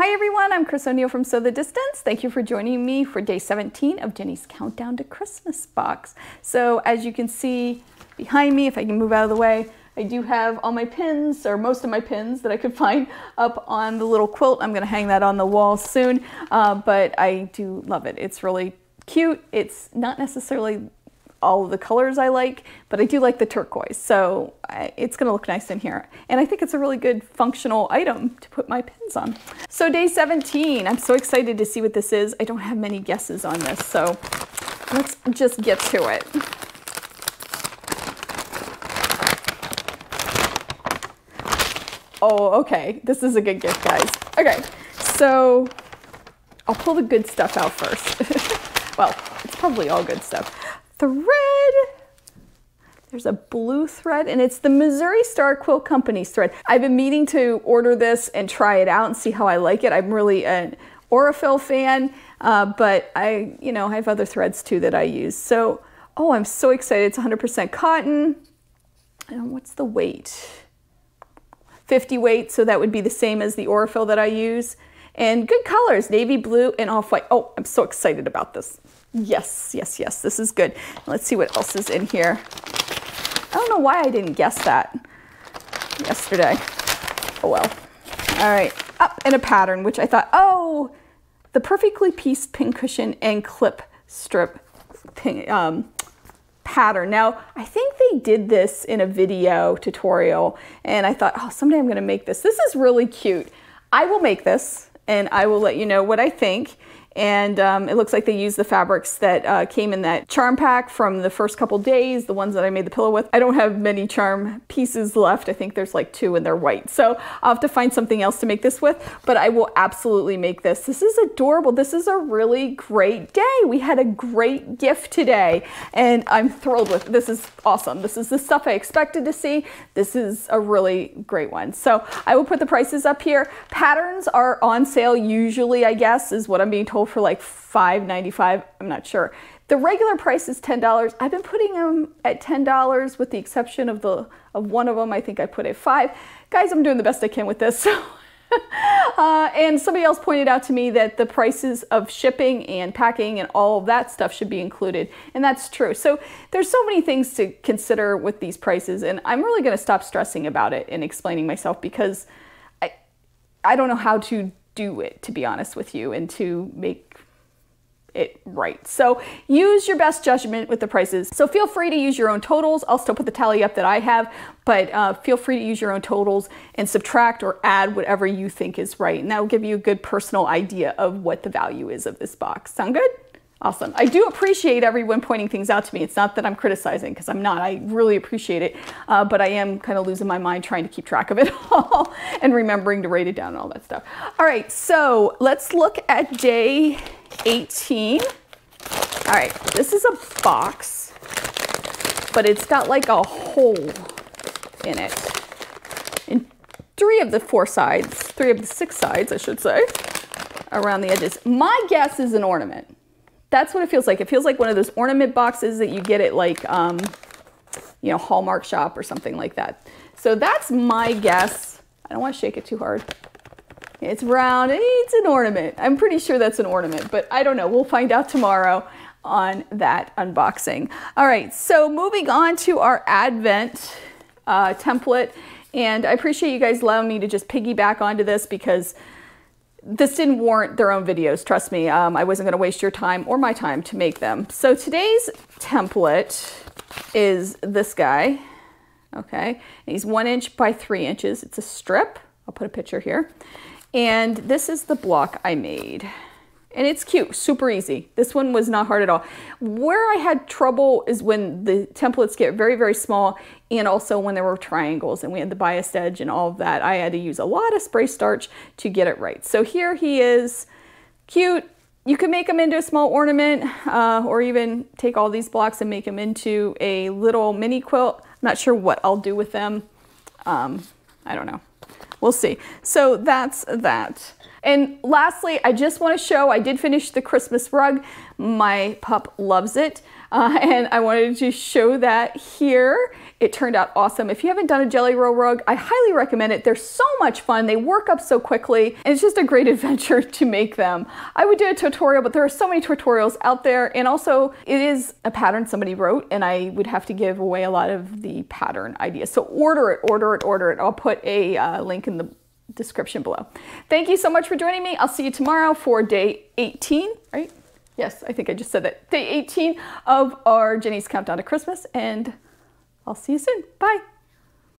Hi everyone, I'm Chris O'Neill from Sew the Distance. Thank you for joining me for day 17 of Jenny's Countdown to Christmas box. So as you can see behind me, if I can move out of the way, I do have all my pins, or most of my pins that I could find up on the little quilt. I'm gonna hang that on the wall soon, but I do love it. It's really cute. It's not necessarily all of the colors I like, but I do like the turquoise, so it's gonna look nice in here. And I think it's a really good functional item to put my pins on. So day 17, I'm so excited to see what this is. I don't have many guesses on this, so let's just get to it. Oh, okay, this is a good gift, guys. Okay, so I'll pull the good stuff out first. Well, it's probably all good stuff. Thread, there's a blue thread, and it's the Missouri Star Quilt Company's thread. I've been meaning to order this and try it out and see how I like it. I'm really an Aurifil fan, but I have other threads too that I use. So, oh, I'm so excited. It's 100% cotton. And what's the weight? 50 weight, so that would be the same as the Aurifil that I use. And good colors, navy blue and off-white. Oh, I'm so excited about this. Yes, yes, yes, this is good. Let's see what else is in here. I don't know why I didn't guess that yesterday. Oh well. All right, and a pattern, which I thought, oh, the perfectly pieced pincushion and clip strip pattern. Now, I think they did this in a video tutorial, and I thought, oh, someday I'm gonna make this. This is really cute. I will make this, and I will let you know what I think. And it looks like they used the fabrics that came in that charm pack from the first couple days, the ones that I made the pillow with. I don't have many charm pieces left. I think there's like 2 and they're white. So I'll have to find something else to make this with, but I will absolutely make this. This is adorable. This is a really great day. We had a great gift today and I'm thrilled with it. This is awesome. This is the stuff I expected to see. This is a really great one. So I will put the prices up here. Patterns are on sale usually, I guess, is what I'm being told, for like $5.95. I'm not sure. The regular price is $10. I've been putting them at $10 with the exception of one of them. I think I put it $5. Guys, I'm doing the best I can with this. So. And somebody else pointed out to me that the prices of shipping and packing and all of that stuff should be included. And that's true. So there's so many things to consider with these prices. And I'm really going to stop stressing about it and explaining myself, because I don't know how to do it, to be honest with you, and to make it right. So use your best judgment with the prices. So feel free to use your own totals. I'll still put the tally up that I have, but feel free to use your own totals and subtract or add whatever you think is right. And that will give you a good personal idea of what the value is of this box. Sound good? Awesome. I do appreciate everyone pointing things out to me. It's not that I'm criticizing, because I'm not. I really appreciate it. But I am kind of losing my mind trying to keep track of it all and remembering to write it down and all that stuff. All right, so let's look at day 18. All right, this is a box, but it's got like a hole in it. In 3 of the 4 sides, 3 of the 6 sides, I should say, around the edges. My guess is an ornament. That's what it feels like. It feels like one of those ornament boxes that you get at like, Hallmark shop or something like that. So that's my guess. I don't want to shake it too hard. It's round. It's an ornament. I'm pretty sure that's an ornament, but I don't know. We'll find out tomorrow on that unboxing. All right, so moving on to our Advent template. And I appreciate you guys allowing me to just piggyback onto this, because this didn't warrant their own videos, trust me. I wasn't going to waste your time or my time to make them. So today's template is this guy, okay? He's 1 inch by 3 inches. It's a strip. I'll put a picture here. And this is the block I made. And it's cute, super easy. This one was not hard at all. Where I had trouble is when the templates get very, very small, and also when there were triangles and we had the biased edge and all of that. I had to use a lot of spray starch to get it right. So here he is, cute. You can make them into a small ornament, or even take all these blocks and make them into a little mini quilt. I'm not sure what I'll do with them. I don't know. We'll see. So that's that. And lastly, I just want to show, I did finish the Christmas rug. My pup loves it. And I wanted to show that here. It turned out awesome. If you haven't done a Jelly Roll rug, I highly recommend it. They're so much fun. They work up so quickly, and it's just a great adventure to make them. I would do a tutorial, but there are so many tutorials out there, and also it is a pattern somebody wrote, and I would have to give away a lot of the pattern ideas. So order it, order it, order it. I'll put a link in the description below. Thank you so much for joining me. I'll see you tomorrow for day 18, right? Yes, I think I just said that. Day 18 of our Jenny's Countdown to Christmas, and I'll see you soon. Bye.